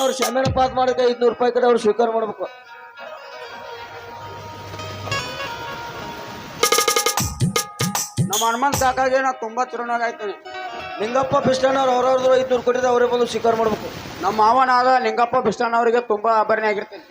ಅವ್ರು ಶಾಮಿಯಾನ ಪಾಸ್ ಮಾಡಕ್ಕೆ 500 ರೂಪಾಯಿ ಕಡೆ ಅವ್ರು ಸ್ವೀಕಾರ ಮಾಡ್ಬೇಕು. ನಮ್ಮ ಹನುಮಂತ ಸಾಕಾಗಿ ನಾ ತುಂಬಾ ತಿರುನಾಗ ಆಯ್ತಾನೆ. ಲಿಂಗಪ್ಪ ಬಿಸ್ಟನ್ ಅವ್ರು ಅವ್ರವ್ರದ್ದು 500 ಕೊಟ್ಟಿದ್ರೆ ಅವರೇ ಬಂದು ಸ್ವೀಕಾರ ಮಾಡ್ಬೇಕು. ನಮ್ಮ ಮಾವನಾದ ಲಿಂಗಪ್ಪ ಬಿಸ್ಟಾನ್ ಅವರಿಗೆ ತುಂಬಾ ಆಭರಣಿ ಆಗಿರ್ತೇನೆ.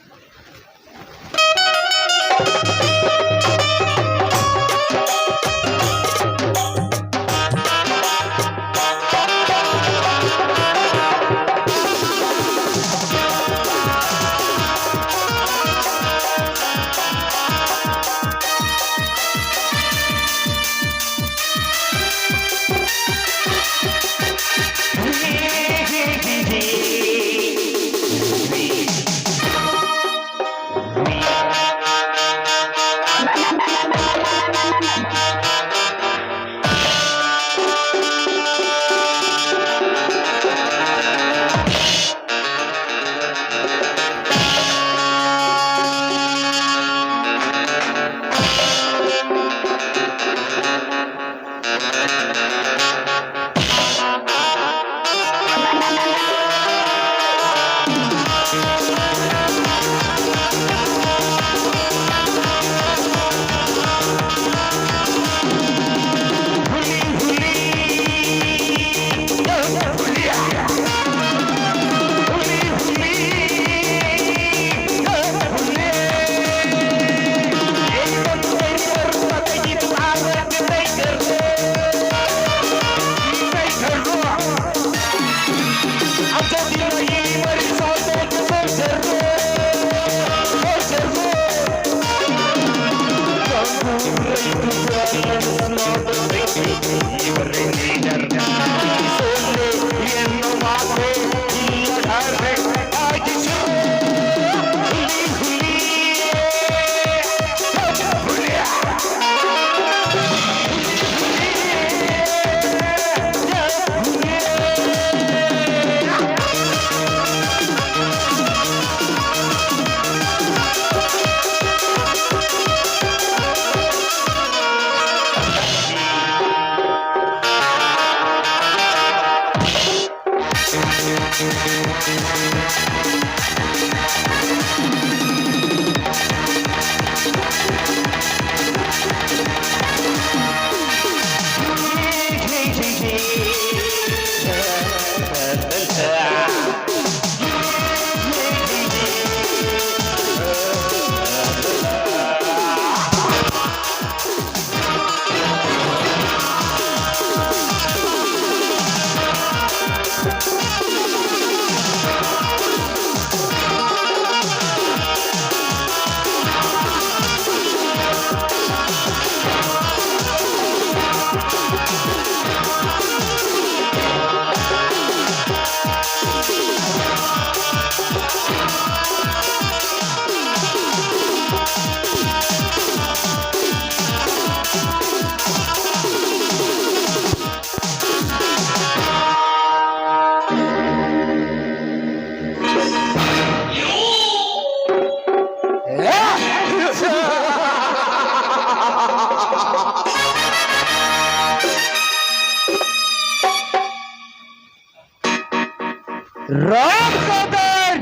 राम कदर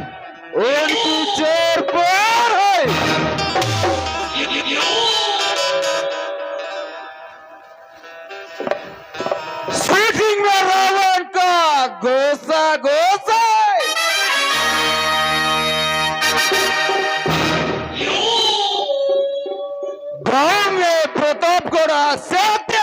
उनकी चोर पर है। स्पीकिंग में रावण का गोसा गोसा गांव में प्रतापगढ़ सत्य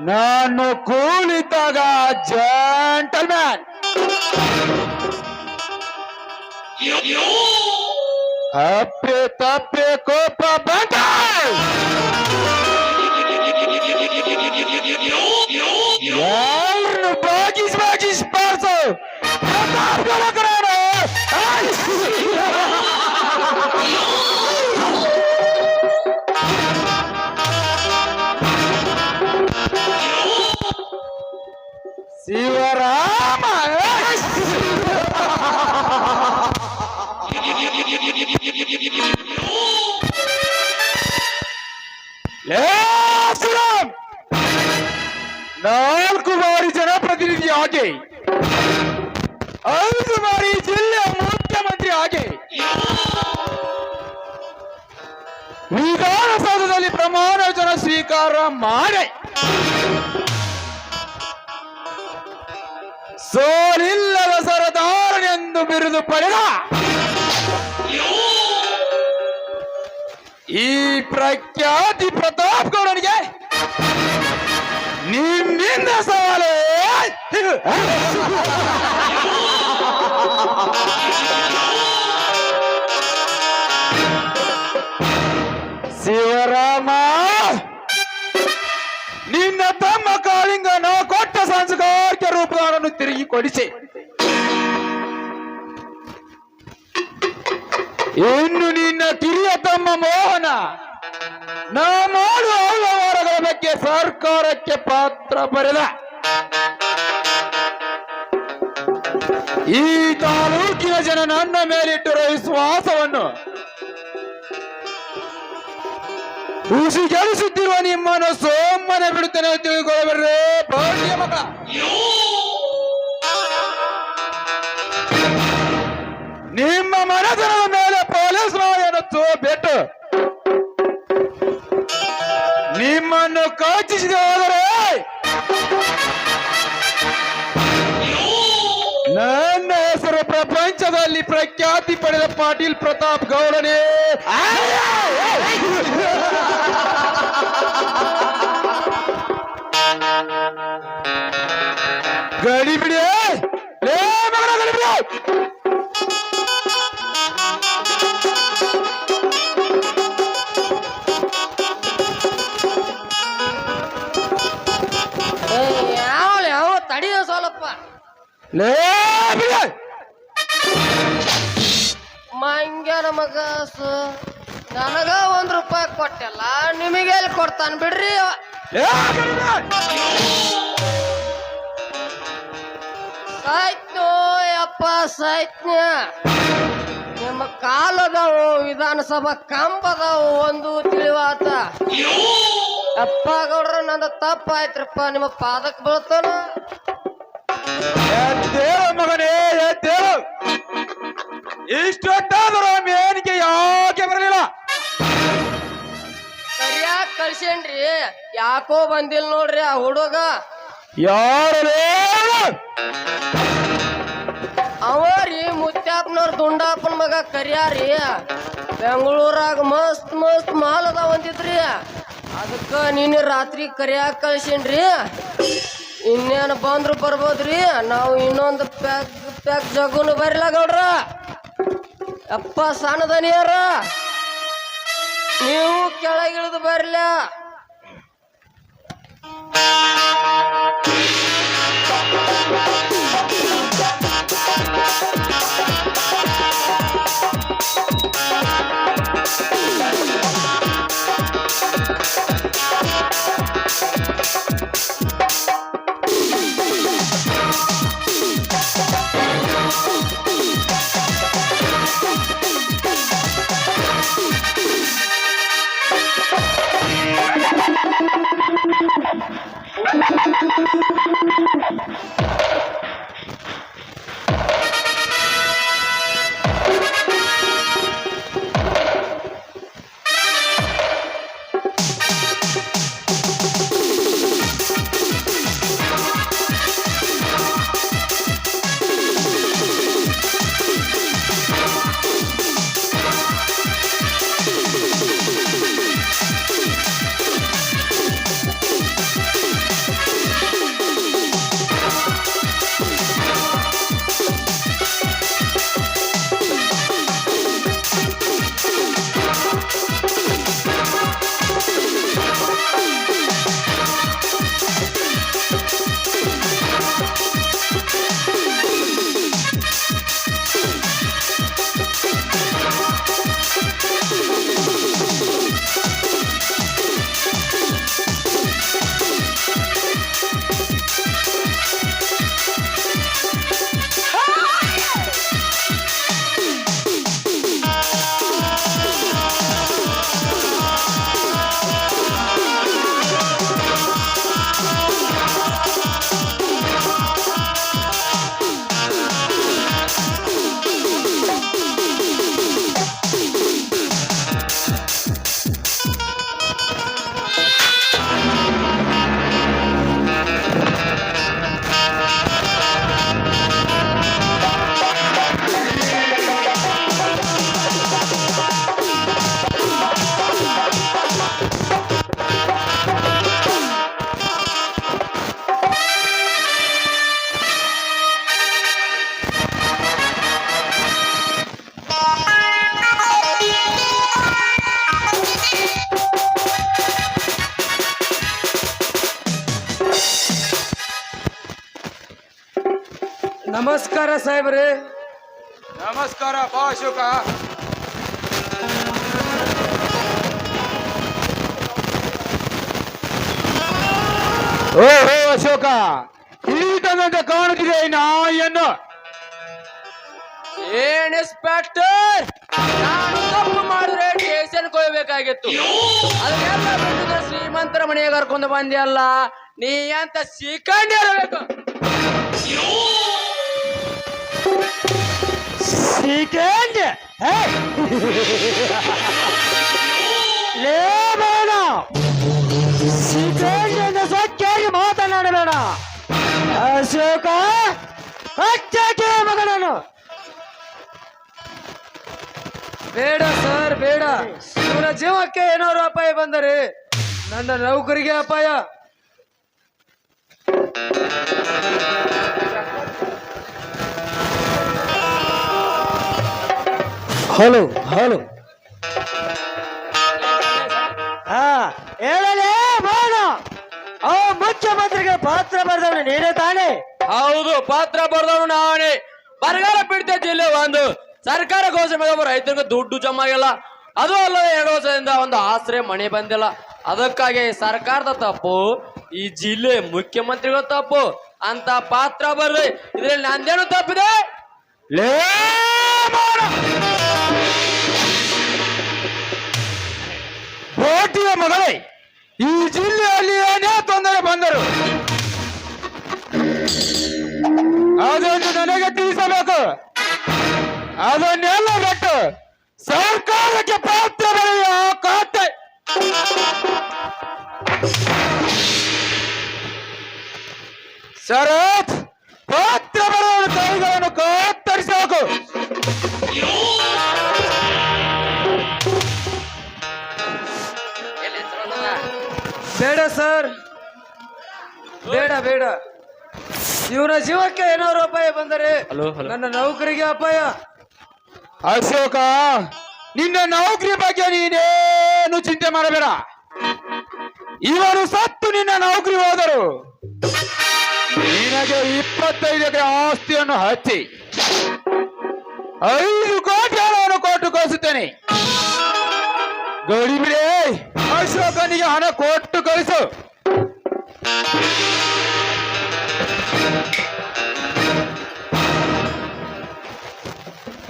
ನಾನು ಕೂಲಿದ್ದಾಗ ಜೆಂಟಲ್ಮ್ಯಾನ್ ಅಪ್ಪೆ ತಪ್ಪೆ ಕೋಪ ಬಂದ ಯಾರನ್ನು ಬಾಗಿಸ್ ಬಾರ್ಸು ಶಿವರಾಮ ಏ ಶ್ರೀರಾಮ್! 4 ಬಾರಿ ಜನಪ್ರತಿನಿಧಿಯಾಗಿ 5 ಬಾರಿ ಜಿಲ್ಲೆಯ ಮುಖ್ಯಮಂತ್ರಿ ಆಗಿ ವಿಧಾನಸೌಧದಲ್ಲಿ ಪ್ರಮಾಣ ವಚನ ಸ್ವೀಕಾರ ಮಾಡಿ ಸೋಲಿಲ್ಲದ ಸರದಾರನೆಂದು ಬಿರುದು ಪಡೆದ ಈ ಪ್ರಖ್ಯಾತಿ ಪ್ರತಾಪ್ ಗೌಡನಿಗೆ ನಿಮ್ಮಿಂದ ಸವಾಲು. ಶಿವರಾಮ, ನಿನ್ನ ತಮ್ಮ ಕಾಳಿಂಗನ ಕೊಟ್ಟ ಸಂಸ್ಕಾರಿಕ ರೂಪವನ್ನು ತಿರುಗಿ ಕೊಡಿಸಿ ಇನ್ನು ನಿನ್ನ ಕಿರಿಯ ತಮ್ಮ ಮೋಹನ ನಾ ಮಾಡುವ ಅವ್ಯವಹಾರಗಳ ಬಗ್ಗೆ ಸರ್ಕಾರಕ್ಕೆ ಪತ್ರ ಬರೆದ ಈ ತಾಲೂಕಿನ ಜನ ನನ್ನ ಮೇಲಿಟ್ಟಿರುವ ವಿಶ್ವಾಸವನ್ನು ಹುಸಿಗೆಳಿಸುತ್ತಿರುವ ನಿಮ್ಮನ್ನು ಸೋಮನೆ ಬಿಡುತ್ತೇನೆ ತಿಳಿದುಕೊಳ್ಳಬರ್ರೆ ಭಾಗ್ಯ ಮಕ್ಕಳ. ನಿಮ್ಮ ಮನತನದ ಮೇಲೆ ಪೊಲೀಸ್ ನಾಯನತ್ತು ಬೆಟ್ಟು ನಿಮ್ಮನ್ನು ಕಾಚಿಸಿದೆ ಹೋದರೆ ನನ್ನ ಹೆಸರು ಪ್ರಪಂಚದಲ್ಲಿ ಪ್ರಖ್ಯಾತಿ ಪಡೆದ ಪಾಟೀಲ್ ಪ್ರತಾಪ್ ಗೌಡನೇ. ಗಡಿ ಬಿಡಿ, ಲೇ ಮಗನ ಗಡಿ ಬಿಡಿ. ಯಾವ ತಡಿಯೋ ಸ್ವಲ್ಪ ಲೇ ಬಿಡಿ. ಮಂಗ್ಯನ ಮಗಸು ನನಗ ₹1 ಕೊಟ್ಟಲ್ಲ, ನಿಮಗೆ ಎಲ್ಲಿ ಕೊಡ್ತಾನ ಬಿಡ್ರಿ. ಲೇ ಗಡಿ ಬಿಡಿ. ಸಾಯ್ತು ಯಪ್ಪ ಸಾಯ್ತ್ನ್ಯ. ನಿಮ್ಮ ಕಾಲದವು ವಿಧಾನಸಭಾ ಕಂಬದವು ಒಂದು ತಿಳಿವಾತ. ಅಪ್ಪ ಗೌಡ್ರ ನಂದು ತಪ್ಪಾಯ್ತ್ರಪ್ಪ, ನಿಮ್ಮ ಪಾದಕ್ಕೆ ಬೀಳ್ತಾನ. ಎದ್ದೇಳು ಮಗನೇ ಎದ್ದೇಳು. ಇಷ್ಟೊತ್ತಾದರೂ ಮೇನಿಗೆ ಯಾಕೆ ಬರಲಿಲ್ಲ? ಸರಿಯಾಗಿ ಕಳ್ಸೇನ್ರಿ, ಯಾಕೋ ಬಂದಿಲ್ಲ ನೋಡ್ರಿ ಆ ಹುಡುಗ. ಯಾರು? ಅವರಿ ಮುತ್ಯಾಪನವ್ರ ದುಂಡಾಪನ ಮಗ ಕರಿಯಾರಿ. ಬೆಂಗಳೂರಾಗ ಮಸ್ತ್ ಮಸ್ತ್ ಮಾಲ್ ಅದ ಒಂದಿದ್ರಿ, ಅದಕ್ಕ ನೀನು ರಾತ್ರಿ ಕರಿಯಾಕ ಕಳ್ಸೇನ್ರಿ. ಇನ್ನೇನು ಬಂದ್ರು ಬರ್ಬೋದ್ರಿ, ನಾವು ಇನ್ನೊಂದು ಪ್ಯಾಕ್ ಜಗುನು ಬರಿಲ್ಲ ಗೌಡ್ರ. ಅಪ್ಪ ಸಣ್ಣದನಿಯಾರ, ನೀವು ಕೆಳಗಿಳಿದು ಬರ್ಲ. ನಮಸ್ಕಾರ ಸಾಹೇಬ್ರೆ. ನಮಸ್ಕಾರ ಬಾ ಅಶೋಕ. ಓಹೋ ಅಶೋಕ, ಇಲ್ಲಿದ್ದಂತೆ ಕಾಣುತ್ತಿದೆ ನಾಯನ್ನು. ಏನ್ ಇನ್ಸ್ಪೆಕ್ಟರ್, ನಾನು ತಪ್ಪು ಮಾಡಿದ್ರೆ ಸ್ಟೇಷನ್ ಹೋಗ್ಬೇಕಾಗಿತ್ತು. ಅದನ್ನೆಲ್ಲ ಬಿಟ್ಟು ಶ್ರೀಮಂತರ ಮನೆಗೆ ಕರ್ಕೊಂಡು ಬಂದಿಯಲ್ಲ, ನೀ ಅಂತ ಸಿಕ್ಕಂಡಿ ಇರಬೇಕು. ಮಾತನಾಡಬೇಡ ಅಶೋಕ, ಹಚ್ಚಕ್ಕೆ ಮಗನನ್ನು. ಬೇಡ ಸರ್, ಬೇಡ. ಇವರ ಜೀವಕ್ಕೆ ಏನಾದ್ರು ಅಪಾಯ ಬಂದರೆ ನನ್ನ ನೌಕರಿಗೆ ಅಪಾಯ. ಹಲೋ ಹಲೋ, ಹೇಳಲೇ ಬೇಡ. ಆ ಮುಖ್ಯಮಂತ್ರಿಗೆ ಪಾತ್ರ ಬರೆದವನು ನೀನೇ ತಾನೇ? ಹೌದು, ಪಾತ್ರ ಬರ್ದವನು ನಾನೇ. ಬರಗಾಲ ಪೀಡಿತ ಜಿಲ್ಲೆ ಒಂದು ಸರ್ಕಾರ ಘೋಷಣೆ ಮಾಡಿದ ರೈತರಿಗೆ ದುಡ್ಡು ಜಮಾ ಆಗಿಲ್ಲ. ಅದು ಅಲ್ಲದೆ 2 ವರ್ಷದಿಂದ ಒಂದು ಆಶ್ರಯ ಮನೆ ಬಂದಿಲ್ಲ. ಅದಕ್ಕಾಗಿ ಸರ್ಕಾರದ ತಪ್ಪು, ಈ ಜಿಲ್ಲೆ ಮುಖ್ಯಮಂತ್ರಿಗಳ ತಪ್ಪು ಅಂತ ಪಾತ್ರ ಬರ್ರಿ. ಇದ್ರಲ್ಲಿ ನಂದೇನು ತಪ್ಪಿದೆ? ಕೋಟಿಯ ಮಗಳೇ, ಈ ಜಿಲ್ಲೆಯಲ್ಲಿ ಏನೇ ತೊಂದರೆ ಬಂದರು ಅದನ್ನು ನನಗೆ ತಿಳಿಸಬೇಕು. ಅದನ್ನೆಲ್ಲ ಬಿಟ್ಟು ಸರ್ಕಾರಕ್ಕೆ ಪಾತ್ರ ಬರೆಯ ಖಾತೆ. ಶರತ್, ಪಾತ್ರ ಬರೆಯುವ ಕೈಗಳನ್ನು ಕತ್ತರಿಸಬೇಕು. ಬೇಡ ಸರ್, ಬೇಡ ಬೇಡ. ಇವರ ಜೀವಕ್ಕೆ ಏನಾದ್ರು ಅಪಾಯ ಬಂದರೆ ನನ್ನ ನೌಕರಿಗೆ ಅಪಾಯ. ಅಶೋಕ, ನಿನ್ನ ನೌಕರಿ ಬಗ್ಗೆ ನೀನೇನು ಚಿಂತೆ ಮಾಡಬೇಡ. ಇವರು ಸತ್ತು ನಿನ್ನ ನೌಕರಿ ಹೋದರು ನಿನಗೆ 25 ಎಕರೆ ಆಸ್ತಿಯನ್ನು ಹಚ್ಚಿ 5 ಕೋಟಿ ಹಣವನ್ನು ಕೊಟ್ಟು ಕಳಿಸುತ್ತೇನೆ. ಗಡಿಬಿಡಿ, ಅಶೋಕನಿಗೆ ಹಣ ಕೊಟ್ಟು ಕಳಿಸು.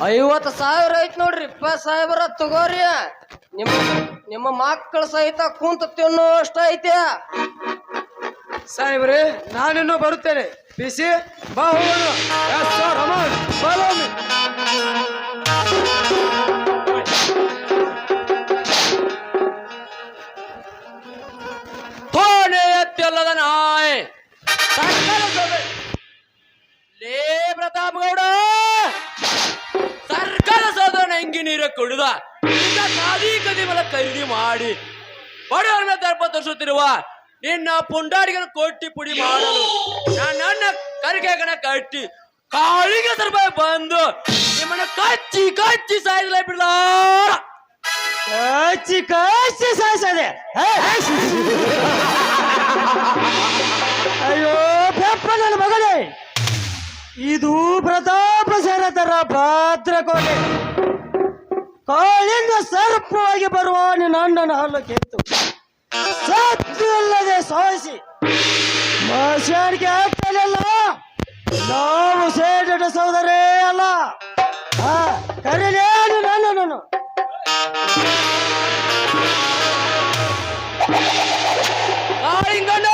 50,000 ಐತ್ ನೋಡ್ರಿ. 20,000 ತಗೋರಿ. ನಿಮ್ಮ ಮಕ್ಕಳ ಸಹಿತ ಕುಂತ ತಿನ್ನೋ ಅಷ್ಟ ಐತೆ. ಸಾಹೇಬ್ರೆ, ನಾನಿನ್ನೂ ಬರುತ್ತೇನೆ. ಬಿಸಿ ಬಾ ಹೋಗೋಣ. ಥೋಣೆ ಎತ್ತಲ್ಲದ ನಾಯ್ ಲೇ ಪ್ರತಾಪ್ ಗೌಡ, ಸರ್ಕಾರ ಸಾಧಾರಣ ಹೆಂಗಿ ನೀರ ಕುಡಿದ ಕದಿ ಮೇಲೆ ಖರೀದಿ ಮಾಡಿ ಬಡವರ ಮೇಲೆ ದರ್ಪ ತೋರಿಸುತ್ತಿರುವ ನಿನ್ನ ಪುಂಡಾರಿಗೆ ಕೊಟ್ಟಿ ಪುಡಿ ಮಾಡಲು ನನ್ನ ಕರಿಕೆ ಕಣ ಕಟ್ಟಿ ಕಾಳಿಗೆ ಸ್ವಲ್ಪ ಬಂದು ನಿಮ್ಮನ್ನ ಕಚ್ಚಿ ಕಚ್ಚಿ ಸಾಯಿಸಲೇ ಬಿಡ್ಲ. ಕಚ್ಚಿ ಕಚ್ಚಿ ಸಾಯಿಸದೆ. ಅಯ್ಯೋ ಬೆಪ್ಪ ನನ್ನ ಮಗಳೇ, ಇದು ಪ್ರತಾಪ ಶರತರ ಭದ್ರಕೋಟೆ. ಕಾಳಿಂದ ಸರ್ಪವಾಗಿ ಬರುವ ನಿನ್ನ ಅಣ್ಣನ ಹಲ್ಲು ಕಿತ್ತು ಸತ್ತು ಇಲ್ಲದೆ ಸಾಯಿಸಿ ಮಶಾನಿಗೆ ಹಾಕಲಿಲ್ಲ. ನಾವು ಸೇಡ ಸೋದರೇ ಅಲ್ಲ. ಕರೀಲೇ ನಿನ್ನ ಅಣ್ಣನನ್ನು. ಕಾಳಿಂಗಣ್ಣ,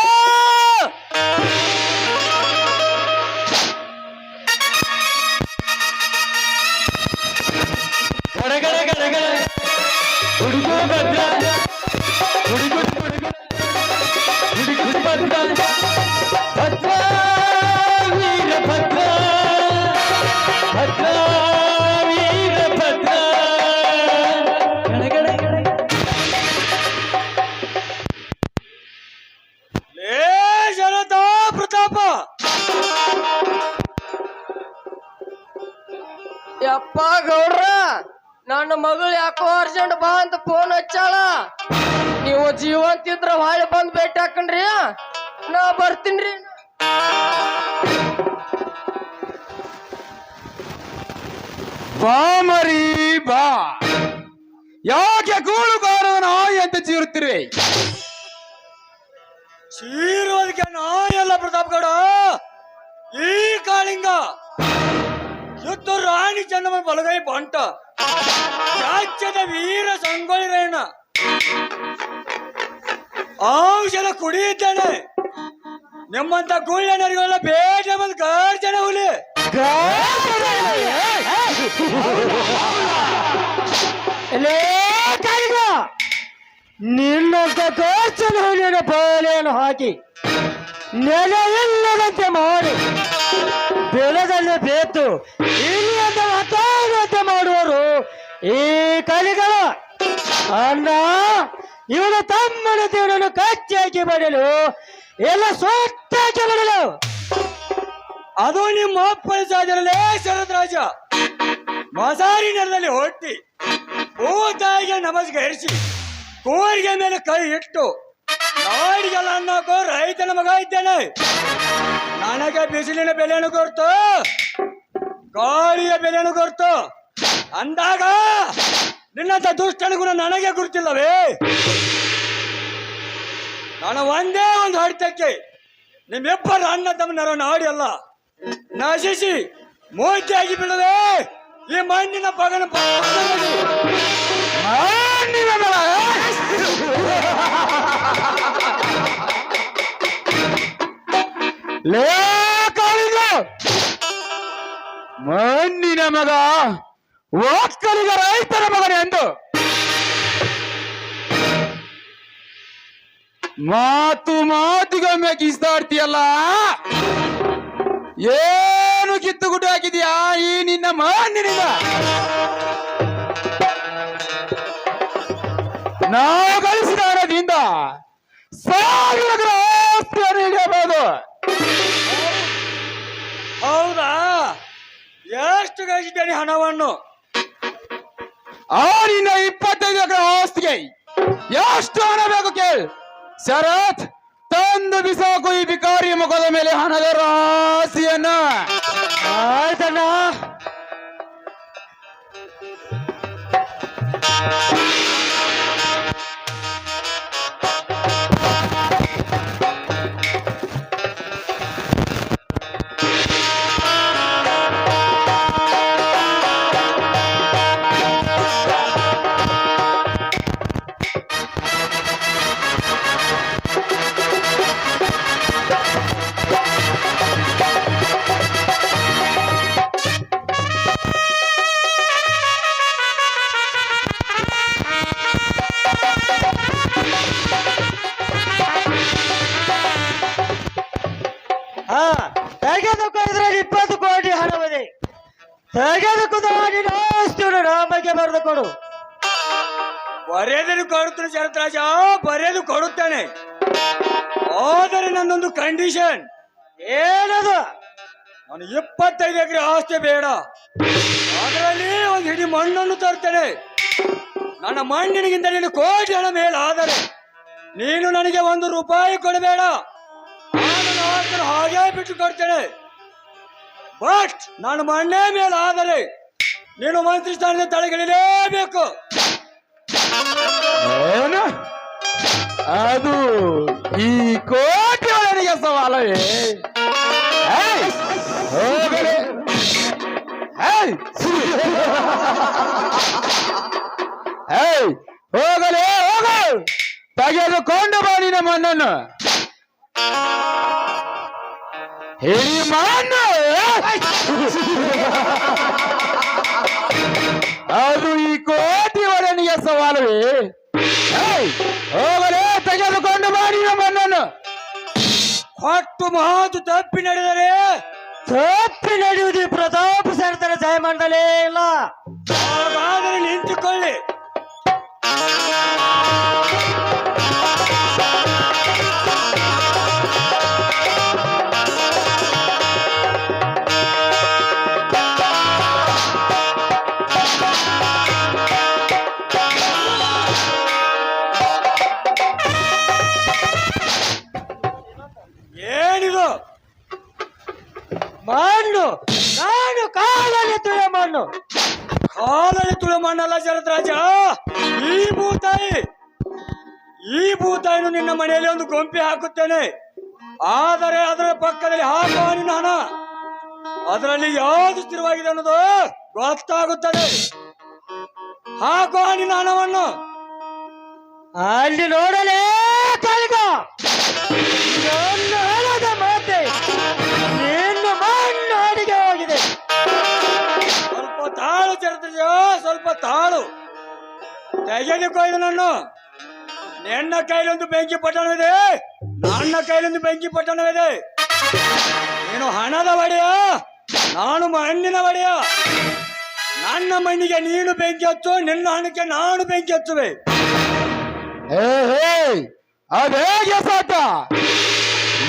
ಹುಡುಗ ಭದ್ರ, ಹುಡುಗ ಭದ್ರ, ಭದ್ರ ವೀರ ಭದ್ರ, ಭದ್ರ ವೀರ ಭದ್ರ. ಜನತಾ ಪ್ರತಾಪ, ಯಪ್ಪ ಗೌಡ್ರ, ನನ್ನ ಮಗಳು ಯಾಕೋ ಅರ್ಜೆಂಟ್ ಬಾ ಅಂತ ಫೋನ್ ಹಚ್ಚಾಳ. ನೀವು ಜೀವಂತಿದ್ರ ಹೊಳೆ ಬಂದ್ ಭೇಟಿ ಹಾಕಣ್ರಿ, ನಾ ಬರ್ತೀನ್ರಿ. ಬಾ ಮರಿ ಬಾ. ಯಾಕೆ ಕೂಳುಗಾರದ ನಾಯಿ ಅಂತ ಚೀರುತ್ತಿರುವೆ? ಚೀರೋದಕ್ಕೆ ನಾಯಲ್ಲ ಪ್ರತಾಪ್ ಗೌಡ, ಈ ಕಾಳಿಂಗ ಯುದ್ಧ ರಾಣಿ ಚೆನ್ನಮ್ಮ ಬಲಗೈ ಬಂಟ ರಾಜ್ಯದ ವೀರ ಸಂಗೊಳ್ಳಿ ರಾಯಣ್ಣ ಔಷಧ ಕುಡಿಯುತ್ತಾನೆ. ನಿಮ್ಮಂತ ಗುಳ್ಳೆನರಿಗೆಲ್ಲ ಬೇಟೆ ಬಂದು ಗರ್ಜನ ಹುಲಿ ನಿನ್ನಂತ ಗರ್ಜನ ಹುಲಿಯನ್ನು ಬಾಲೆಯನ್ನು ಹಾಕಿ ನೆಲ ಇಲ್ಲದಂತೆ ಮಾಡಿ ಬೆಳೆದಲ್ಲಿ ಬೇತು ಇಲ್ಲಿಯಂತ ಮಾತಾಡುವಂತೆ ಮಾಡುವರು ಈ ಕಲಿಗಳ ಅಣ್ಣ. ಇವನು ತಮ್ಮನ ದೇವರನ್ನು ಕಚ್ಚಿ ಹಾಕಿ ಬರಲು ಎಲ್ಲ ಸ್ವತ್ತಾಗಿ ಬರಲು ಅದು ನಿಮ್ಮ ಅಪ್ಪನ ಸಾಧನಲೇ ಶರತ್ ರಾಜ ಮಸಾರಿ ನೆಲದಲ್ಲಿ ಹೊಟ್ಟಿ ಭೂತಾಯಿಗೆ ನಮಸ್ಕರಿಸಿ ಕೋರಿಗೆ ಮೇಲೆ ಕೈ ಇಟ್ಟು ನಾಡಿಗೆಲ್ಲ ಅನ್ನೋಕೋ ರೈತನ ಮಗ ಇದ್ದೇನೆ. ನನಗೆ ಬಿಸಿಲಿನ ಬೆಲೆಯನ್ನು ಗೊತ್ತು, ಗಾಳಿಯ ಬೆಲೆಯನ್ನು ಗೊತ್ತು ಅಂದಾಗ ನಿನ್ನಂತ ದುಷ್ಟನ ಗುಣ ನನಗೆ ಗುರುತಿಲ್ಲವೇ? ನಾನು ಒಂದೇ ಒಂದು ಹೊಡೆತಕ್ಕೆ ನಿಮ್ಮಿಬ್ಬರ ಅಣ್ಣ ತಮ್ಮನರ ನಾಡಿ ಅಲ್ಲ ನಶಿಸಿ ಮೂರ್ತಿಯಾಗಿ ಬಿಡುವೆ ಈ ಮಣ್ಣಿನ ಪಗನ ಮಣ್ಣಿನ ಮಗ. ಮಣ್ಣಿನ ಮಗ ಒಕ್ಕಲಿಗ ರೈತನ ಮಗನೇ ಎಂದು ಮಾತಿಗೊಮ್ಮೆ ಕಿಸ್ತಾಡ್ತೀಯಲ್ಲ. ಏನು ಕಿತ್ತುಗುಟ್ಟು ಹಾಕಿದ್ಯಾ ಈ ನಿನ್ನ ಮಣ್ಣಿನಿಂದ? ನಾವು ಗಳಿಸಿದ ಹಣದಿಂದ ಸಾವಿರ ಆಸ್ತಿಯನ್ನು ಹಿಡಿಯಬಹುದು. ಹೌದಾ? ಎಷ್ಟು ಗಳಿಸಿದ್ದೇನೆ ಹಣವನ್ನು? ಆ ನಿನ್ನ 25 ಎಕರೆ ಆಸ್ತಿಗೆ ಎಷ್ಟು ಹಣ ಬೇಕು ಕೇಳು. ಶರತ್, ತಂದು ಬಿಸಾಕು ಈ ಬಿಕಾರಿ ಮುಖದ ಮೇಲೆ ಹಣದ ರಾಶಿಯನ್ನ. ಆಯ್ತಣ್ಣ. ತೆಗೆದುಕೊಂಡ್ರೆ 20 ಕೋಟಿ ಹಣವಿದೆ. ತೆಗೆದುಕೊಂಡು ಆಸ್ತಿಯನ್ನು ರಾಮಗೆ ಬರೆದು ಕೊಡು. ಬರೆಯಲು ಕೊಡುತ್ತೇನೆ ಶರತ್ರಾಜ, ಬರೆಯಲು ಕೊಡುತ್ತೇನೆ. ಆದರೆ ನನ್ನೊಂದು ಕಂಡೀಷನ್. ಏನದು? ನಾನು 25 ಎಕರೆ ಆಸ್ತಿ ಬೇಡ, ಅದರಲ್ಲಿ ಒಂದು ಹಿಡಿ ಮಣ್ಣನ್ನು ತರ್ತೇನೆ. ನನ್ನ ಮಣ್ಣಿನಿಗಿಂತ ನೀನು ಕೋಟಿ ಹಣ ಮೇಲಾದರೆ ನೀನು ನನಗೆ 1 ರೂಪಾಯಿ ಕೊಡಬೇಡ. ನಾನು ಆಸ್ತಿಯನ್ನು ಹಾಗೆ ಬಿಟ್ಟು ಕೊಡ್ತೇನೆ. ಬಟ್ ನಾನು ಮಣ್ಣೇ ಮೇಲಾದರೆ ನೀನು ಮಂತ್ರಿ ಸ್ಥಾನದ ತಲೆಗಳಿಲೇಬೇಕು. ಏನು? ಅದು ಈ ಕೋಟಿ ಒಳಗೆ ಸವಾಲವೇ? ಹೋಗಲೇ ಹೋಗಲೇ ಹೋಗ, ತೆಗೆದುಕೊಂಡು ಬಾ ನಿನ್ನ ಮಣ್ಣನ್ನು. ಹಿಡಿ ಮಣ್ಣು. ಅದು ಈ ಕೋಟಿ ಒಡನಿಗೆ ಸವಾಲವೇ? ಹೋಗಲೇ, ತೆಗೆದುಕೊಂಡು ಬಾ ನಿನ್ನ ಮಣ್ಣನ್ನು. ಹೊಟ್ಟು ಮಾತು ತಪ್ಪಿ ನಡೆದರೆ ತಪ್ಪಿ ನಡೆಯುವುದು ಪ್ರತಾಪ್ ಸರ್ದಾರ ಜಯಮಂಡಲೇ ಇಲ್ಲ. ಹಾಗಾದರೆ ನಿಂತುಕೊಳ್ಳಿ. ಏನಿದು? ಮಣ್ಣು ನಾನು ಕಾಲಲ್ಲಿ ತುಳಿಯ ಮಣ್ಣು. ಕಾಲಲ್ಲಿ ತುಳು ಮಣ್ಣಲ್ಲ ಶರತ್ರಾಜ, ಈ ಭೂತಾಯಿನು ನಿನ್ನ ಮನೆಯಲ್ಲಿ ಒಂದು ಗೊಂಪೆ ಹಾಕುತ್ತೇನೆ. ಆದರೆ ಅದರ ಪಕ್ಕದಲ್ಲಿ ಹಾಕುವ ನಿನ್ನ ಹಣ, ಅದರಲ್ಲಿ ಯಾವುದು ಸ್ಥಿರವಾಗಿದೆ ಅನ್ನೋದು ಗೊತ್ತಾಗುತ್ತದೆ. ಹಾಕುವ ನಿನ್ನ ಹಣವನ್ನು. ಅಲ್ಲಿ ನೋಡಲೇ ಕಲ್ಗ ನನ್ನ ಹಣದ ಮಾತೆ ನಿನ್ನ ಮಣ್ಣು ಅಡಿಗೆ ಹೋಗಿದೆ. ಸ್ವಲ್ಪ ತಾಳು ಶರತ್ರಾಜ, ಸ್ವಲ್ಪ ತಾಳು. ತೆಗೆದುಕೋ ಇದನ್ನು. ನಿನ್ನ ಕೈಲೊಂದು ಬೆಂಕಿ ಪಟ್ಟಣವಿದೆ, ನನ್ನ ಕೈಲೊಂದು ಬೆಂಕಿ ಪಟ್ಟಣವಿದೆ. ನೀನು ಹಣದ ಒಡೆಯ, ನಾನು ಮಣ್ಣಿನ ಒಡೆಯ. ನನ್ನ ಮಣ್ಣಿಗೆ ನೀನು ಬೆಂಕಿ ಹಚ್ಚು, ನಿನ್ನ ಹಣಕ್ಕೆ ನಾನು ಬೆಂಕಿ ಹಚ್ಚುವೆ. ಅದೇಗೆ ಸಾಧ್ಯ?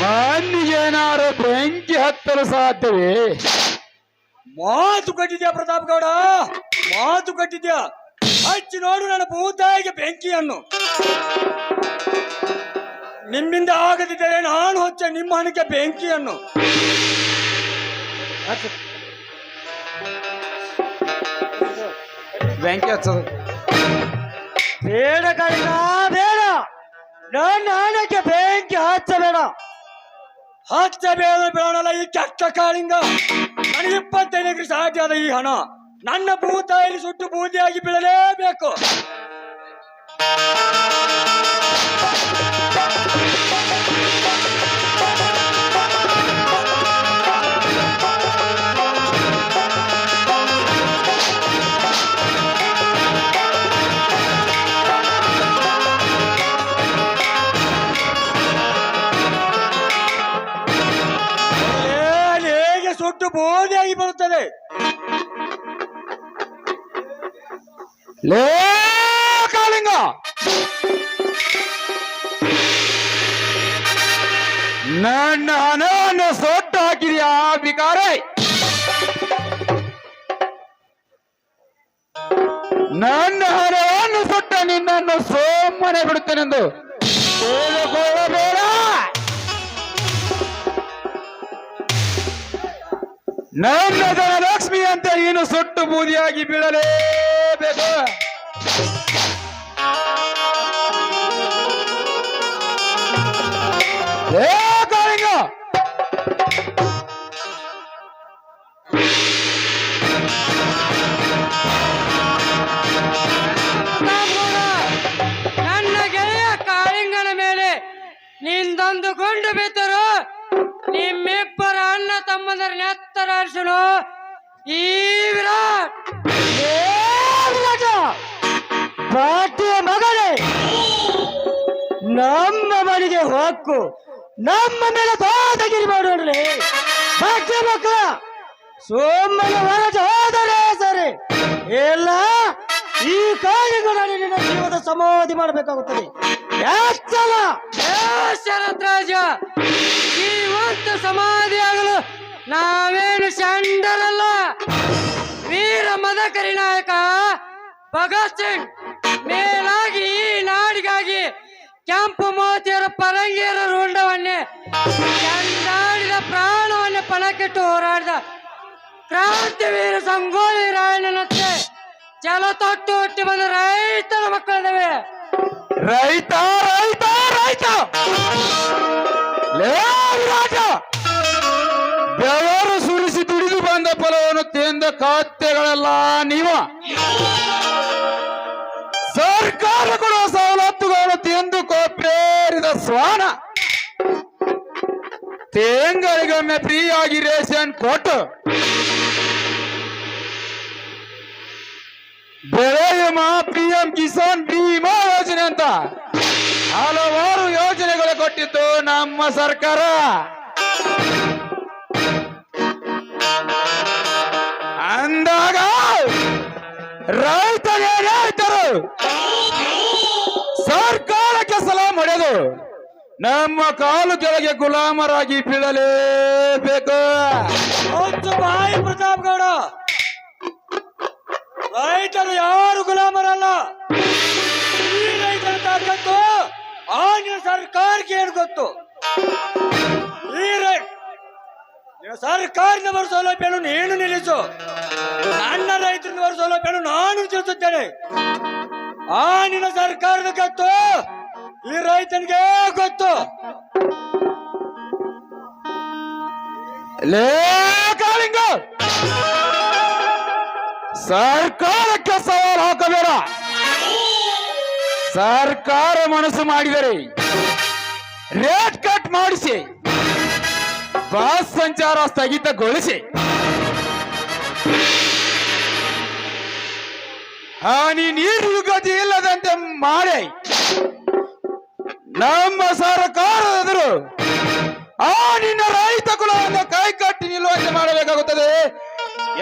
ಮಣ್ಣಿಗೇನಾರು ಬೆಂಕಿ ಹತ್ತಲು ಸಾಧ್ಯವೇ? ಮಾತು ಕಟ್ಟಿದ್ಯಾ ಪ್ರತಾಪ್ ಗೌಡ, ಮಾತು ಕಟ್ಟಿದ್ಯಾ. ಹಚ್ಚಿ ನೋಡು ನನ್ನ ಭೂತಾಯಿಗೆ ಬೆಂಕಿಯನ್ನು. ನಿಮ್ಮಿಂದ ಆಗದಿದ್ದರೆ ನಾನು ಹಚ್ಚ ನಿಮ್ಮ ಹಣಕ್ಕೆ ಬೆಂಕಿಯನ್ನು. ಬೆಂಕಿ ಹಚ್ಚೋದು ಬೇಡ ಕಲಿಗ, ಬೇಡ. ನನ್ನ ಹಣಕ್ಕೆ ಬೆಂಕಿ ಹಚ್ಚಬೇಡ. ಹಚ್ಚಬೇಡ ಬೇಡಲ್ಲ ಈ ಕೆಟ್ಟ ಕಾಳಿಂಗ. ನನಗೆ 25 ಎಕರೆ ಸಾಧ್ಯ ಆದ ಈ ಹಣ ನನ್ನ ಭೂತಾಯಲ್ಲಿ ಸುಟ್ಟು ಬೂದಿಯಾಗಿ ಬೀಳಲೇಬೇಕು. ಹೇಗೆ ಸುಟ್ಟು ಬೂದಿಯಾಗಿ ಬರುತ್ತದೆ. ಲೇ ಕಾಳಿಂಗ, ನನ್ನ ಹಣವನ್ನು ಸೊಟ್ಟು ಹಾಕಿದ್ಯಾ ಬಿಕಾರೆ? ನನ್ನ ಹಣವನ್ನು ಸುಟ್ಟ ನಿನ್ನನ್ನು ಸೋಮನೆ ಬಿಡುತ್ತೇನೆಂದು ತಿಳಿದುಕೊಳ್ಳಬೇಡ. ನನ್ನ ಧನಲಕ್ಷ್ಮಿ ಅಂತ ನೀನು ಸುಟ್ಟು ಬೂದಿಯಾಗಿ ಬೀಳಲೇಬೇಕು. ಏ ಕಾಳಿಂಗ, ನನ್ನ ಗೆಳೆಯ ಕಾಳಿಂಗನ ಮೇಲೆ ನಿಂದೊಂದು ಗುಂಡು ಬಿದ್ದರು ನಿಮ್ಮಿಬ್ಬರ ಅಣ್ಣ ತಮ್ಮಂದರ ನೆತ್ತರ ಅರ್ಶನು ಈ ವಿರಾಟ್. ಪಾಟಿಯ ಮಗನೇ, ನಮ್ಮ ಮನೆಗೆ ಹೊಕ್ಕು, ನಮ್ಮ ಮೇಲೆ ದಾದಾಗಿರಿ ಮಾಡೋಡ್ರಿ. ಪಾಟಿಯ ಮಕ್ಕಳ ಸೋಮನ ಹೊರಗೆ ಹೋದರೆ ಸರಿ, ಇಲ್ಲ ಈ ಕಾಳಿಂಗನ ನಿನ್ನ ಜೀವದ ಸಮಾಧಿ ಮಾಡಬೇಕಾಗುತ್ತದೆ. ಎಚ್ಚರ ಶರತ್ರಾಜ, ಜೀವಂತ ಸಮಾಧಿಯಾಗಲು ನಾವೇನು ಷಂಡರಲ್ಲ. ವೀರ ಮದಕರಿ ನಾಯಕ ಭಗತ್ ಸಿಂಗ್ ಮೇಲಾಗಿ ಈ ನಾಡಿಗಾಗಿ ಕೆಂಪು ಮೋತಿಯರ ಪರಂಗಿಯರ ರುಂಡವನ್ನೇ ಚಂಡಾಡಿದ ಪ್ರಾಣವನ್ನೇ ಪಣಕ್ಕಿಟ್ಟು ಹೋರಾಡಿದ ಕ್ರಾಂತಿವೀರ ಸಂಗೊಳ್ಳಿ ರಾಯಣ್ಣನಂತೆ ಛಲ ತೊಟ್ಟು ಹುಟ್ಟಿ ಬಂದ ರೈತರ ಮಕ್ಕಳಿದ್ದಾವೆ. ರೈತ ರೈತ ರೈತ ಲೇ ವಿರಾಟ, ಬೆವರು ಸುರಿಸಿ ದುಡಿದು ಬಂದ ಫಲವನ್ನು ತಿಂದ ಖಾತೆಗಳೆಲ್ಲ ನೀವು. ಸರ್ಕಾರ ಕೊಡುವ ಸವಲತ್ತುಗಳನ್ನು ತಿಂದು ಕೊಪ್ಪೇರಿದ ಶ್ವಾನ. ತಿಂಗಳಿಗೊಮ್ಮೆ ಫ್ರೀ ಆಗಿ ರೇಷನ್ ಕೊಟ್ಟು ಬೆಳೆ ವಿಮಾ, PM ಕಿಸಾನ್ ಬಿಮಾ ಯೋಜನೆ ಅಂತ ಹಲವಾರು ಯೋಜನೆಗಳು ಕೊಟ್ಟಿದ್ದು ನಮ್ಮ ಸರ್ಕಾರ. ಅಂದಾಗ ರೈತರು ಸರ್ಕಾರಕ್ಕೆ ಸಲಾಂ ಹೊಡೆದು ನಮ್ಮ ಕಾಲು ಕೆಳಗೆ ಗುಲಾಮರಾಗಿ ಬೀಳಲೇಬೇಕು. ಹೊತ್ತು ಬಾಯಿ ಪ್ರತಾಪ್ ಗೌಡ, ರೈತರು ಯಾರು ಗುಲಾಮರಲ್ಲ. ಈ ರೈತರ ತಾಕತ್ತು ಆಗಿನ ಸರ್ಕಾರಕ್ಕೆ ಏನು ಗೊತ್ತು? ಸರ್ಕಾರದಿಂದ ಬರೋ ಸೌಲಭ್ಯವನ್ನು ನೀನು ನಿಲ್ಲಿಸು, ನನ್ನ ರೈತರಿಂದ ಬರೋ ಸೌಲಭ್ಯವನ್ನು ನಾನು ತಿಳಿಸುತ್ತೇನೆ. ಆ ನಿನ್ನ ಸರ್ಕಾರದ ಗೊತ್ತು, ಈ ರೈತನಿಗೆ ಗೊತ್ತು. ಲೇ ಕಾಳಿಂಗ, ಸರ್ಕಾರಕ್ಕೆ ಸವಾಲು ಹಾಕಬೇಡ. ಸರ್ಕಾರ ಮನಸ್ಸು ಮಾಡಿದರೆ ರೇಟ್ ಕಟ್ ಮಾಡಿಸಿ, ಬಸ್ ಸಂಚಾರ ಸ್ಥಗಿತಗೊಳಿಸಿ, ಹಾನಿ ನೀರು ಗತಿ ಇಲ್ಲದಂತೆ ಮಾಡಿ ನಮ್ಮ ಸರ್ಕಾರದ ಎದುರು ಆ ನಿನ್ನ ರೈತ ಕುಲವನ್ನು ಕೈ ಕಟ್ಟಿ ನಿಲ್ಲುವಂತೆ ಮಾಡಬೇಕಾಗುತ್ತದೆ.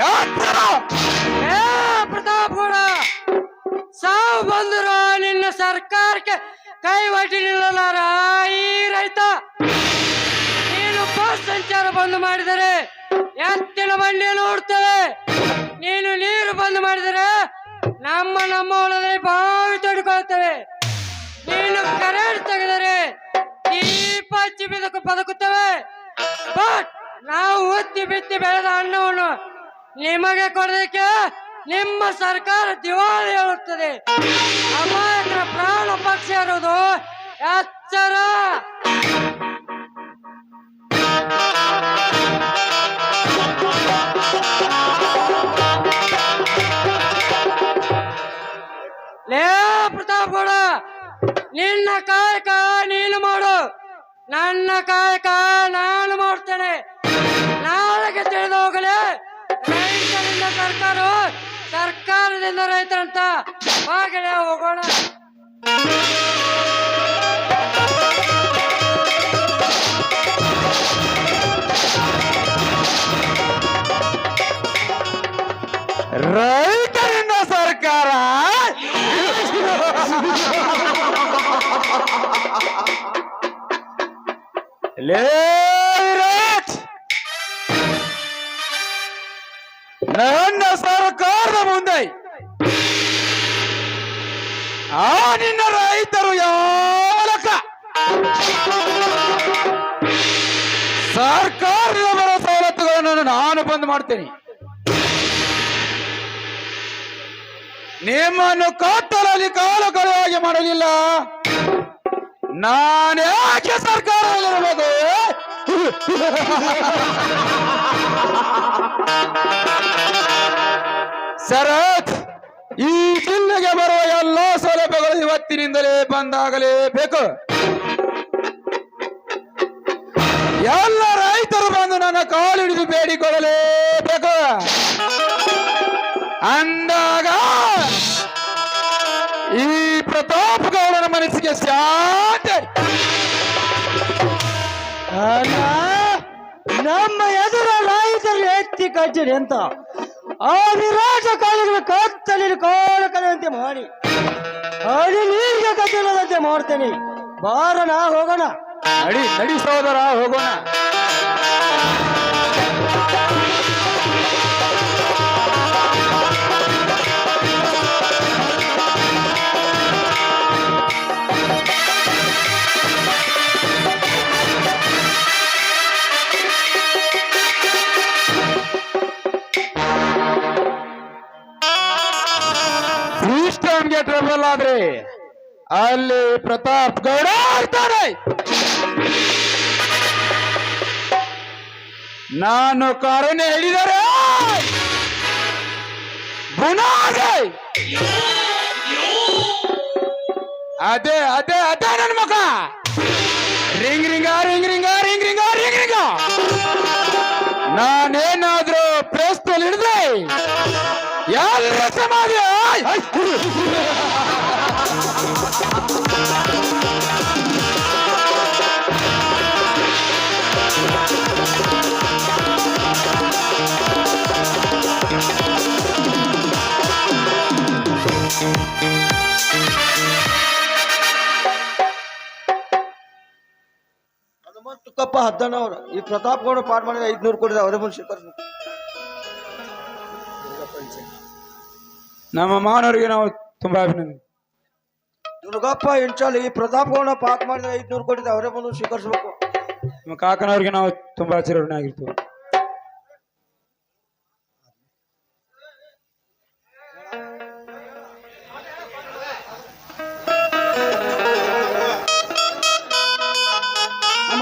ಯಾತ್ರ ಪ್ರತಾಪಗೌಡ, ಸಾವು ಬಂದರು ನಿನ್ನ ಸರ್ಕಾರಕ್ಕೆ ಕೈ ಒಡ್ಡಿ ನಿಲ್ಲಲಾರ ಈ ರೈತ. ನೀನು ಬಸ್ ಸಂಚಾರ ಬಂದ್ ಮಾಡಿದರೆ ಎತ್ತಿನ ಬಂಡಿಯನ್ನು ಓಡ್ತವೆ, ನೀನು ನೀರು ಬಂದ್ ಮಾಡಿದರೆ ನಮ್ಮ ಹೊಲದಲ್ಲಿ ಬಾವಿ ತೊಡ್ಕೊಳ್ತವೆ, ನೀನು ಕರೆಂಟ್ ತೆಗೆದರೆ ದೀಪ ಹಚ್ಚಿ ಬದುಕುತ್ತವೆ. ಬಟ್ ನಾವು ಒತ್ತಿ ಬಿತ್ತಿ ಬೆಳೆದ ಅನ್ನವನ್ನು ನಿಮಗೆ ಕೊಡೋದಕ್ಕೆ ನಿಮ್ಮ ಸರ್ಕಾರ ದಿವಾಳಿ ಹೇಳುತ್ತದೆ. ಅಮಾಯಕರ ಪ್ರಾಣ ಪಕ್ಷಿ ಇರುವುದು ಎಚ್ಚರ. ಲೇ ಪ್ರತಾಪಗೌಡ, ನಿನ್ನ ಕಾಯಕ ನೀನು ಮಾಡು, ನನ್ನ ಕಾಯಕ ನಾನು ಮಾಡ್ತೇನೆ. ನಾಳೆಗೆ ತಿಳಿದು ಹೋಗಲೇ ರೈತರಿಂದ ಸರ್ಕಾರ, ಸರ್ಕಾರದಿಂದ ರೈತರಂತ ಹಾಗೆಯೇ ಹೋಗೋಣ. ರೈತರಿಂದ ಸರ್ಕಾರ ನನ್ನ ಸರ್ಕಾರದ ಮುಂದೆ ಆ ನಿನ್ನ ರೈತರು ಯಾವಲಕ ಸರ್ಕಾರದ ಬರೋ ಸವಲತ್ತುಗಳನ್ನು ನಾನು ಬಂದ್ ಮಾಡ್ತೇನೆ. ನಿಮ್ಮನ್ನು ಕತ್ತಲಲ್ಲಿ ಕಾಲು ಕಳೆಯಾಗಿ ಮಾಡಲಿಲ್ಲ, ನಾನ್ಯಾಕೆ ಸರ್ಕಾರದಲ್ಲಿರಬೇಕು? ಶರತ್, ಈ ಜಿಲ್ಲೆಗೆ ಬರುವ ಎಲ್ಲ ಸೌಲಭ್ಯಗಳು ಇವತ್ತಿನಿಂದಲೇ ಬಂದಾಗಲೇಬೇಕು. ಎಲ್ಲ ರೈತರು ಬಂದು ನನ್ನ ಕಾಲು ಹಿಡಿದು ಬೇಡಿಕೊಳ್ಳಲೇಬೇಕು. ಅಂದಾಗ ಈ ಪ್ರತಾಪಗೌಡನ ಮನಸ್ಸಿಗೆ ಶಾಂತಿ. ನಮ್ಮ ಎದುರ ರೈತರು ಎತ್ತಿ ಕಟ್ಟಿರಿ ಅಂತ ಆ ವಿರಾಟ ಕಾಲುಗಳ ಕತ್ತಲಿ ಕಾಲು ಕಲೆಯುವಂತೆ ಮಾಡಿ ಅಲ್ಲಿ ನೀರಿಗೆ ಕಟ್ಟಿಲ್ಲದಂತೆ ಮಾಡ್ತೇನೆ. ಬಾರಣ ಹೋಗೋಣ. ನಡಿ ನಡಿ ಸಹೋದರ, ಹೋಗೋಣ. ಸಿಸ್ಟಮ್ಗೆ ಟ್ರಬಲ್ ಆದ್ರೆ ಅಲ್ಲಿ ಪ್ರತಾಪ್ ಗೌಡ ಇರ್ತಾನೆ. ನಾನು ಕಾರಣ ಹೇಳಿದರೆ ಬುನಾದೆ ಅದೇ ಅದೇ ಅದೇ ನನ್ನ ಮಗ ring ring ring ring ring ring ring ring. ನಾನೇನಾದ್ರೂ ಪ್ರೆಸ್ನಲ್ಲಿ ಹಿಡಿದ್ರೆ ಎಲ್ಲ ಸಮಾಜ ತುಕ್ಕಪ್ಪ ಹದ್ದನವ್ರು ಈ ಪ್ರತಾಪ್ಗೌಡ ಪಾಠ ಮಾಡಿದ 500 ಕೊಡಿದ ಅವರೇ ಮುಂದೆ ಸ್ವೀಕರಿಸ್ಬೇಕು. ನಮ್ಮ ಮಾನವರಿಗೆ ನಾವು ತುಂಬಾ ಅಭಿನಂದನೆ. ದುರ್ಗಪ್ಪ ಇಂಚಾಲ್ ಈ ಪ್ರತಾಪ್ಗೌಡ ಪಾಠ ಮಾಡಿದ 500 ಕೊಡಿದ ಅವರೇ ಮುಂದೆ ಸ್ವೀಕರಿಸ್ಬೇಕು. ನಮ್ಮ ಕಾಕನವ್ರಿಗೆ ನಾವು ತುಂಬಾ ಚಿರಋಣಿ ಆಗಿರ್ತೀವಿ.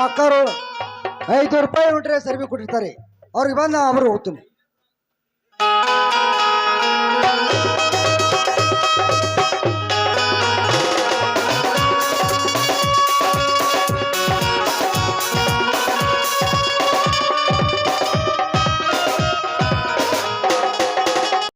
ಅಕ್ಕರು 5 ರೂಪಾಯಿ ಉಂಟ್ರೆ ಸರ್ವಿ ಕೊಟ್ಟಿರ್ತಾರೆ. ಅವ್ರಿಗೆ ಬಂದು ಅವರು ಹೋಗ್ತೀನಿ.